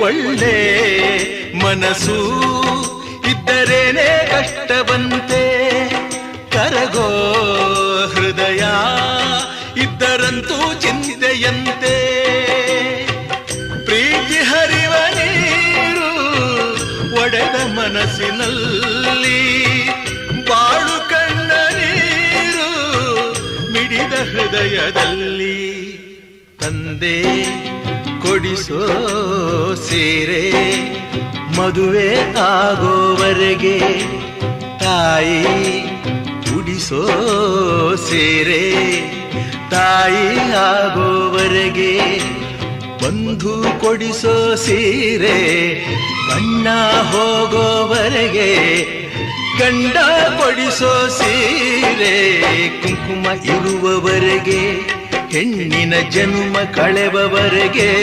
ಒಳ್ಳೆ ಮನಸ್ಸು ಇದ್ದರೇನೆ ಕಷ್ಟವಂತೆ, ಕರಗೋ ಹೃದಯ ಇದ್ದರಂತೂ ಚಿಂತೆಯಂತೆ. ಪ್ರೀತಿ ಹರಿವ ನೀರು ಒಡೆದ ಮನಸ್ಸಿನಲ್ಲಿ, ಬಾಳು ಕಣ್ಣ ನೀರು ಮಿಡಿದ ಹೃದಯದಲ್ಲಿ. ತಂದೆ ಕೊಡಿಸೋ ಸೀರೆ ಮದುವೆ ಆಗೋವರೆಗೆ, ತಾಯಿ ಉಡಿಸೋ ಸೀರೆ ತಾಯಿ ಆಗೋವರೆಗೆ, ಬಂಧು ಕೊಡಿಸೋ ಸೀರೆ ಬಣ್ಣ ಹೋಗೋವರೆಗೆ, ಗಂಡ ಕೊಡಿಸೋ ಸೀರೆ ಕುಂಕುಮ ಇರುವವರೆಗೆ, ಹೆಣ್ಣಿನ ಜನ್ಮ ಕಳೆವವರೆಗೆ.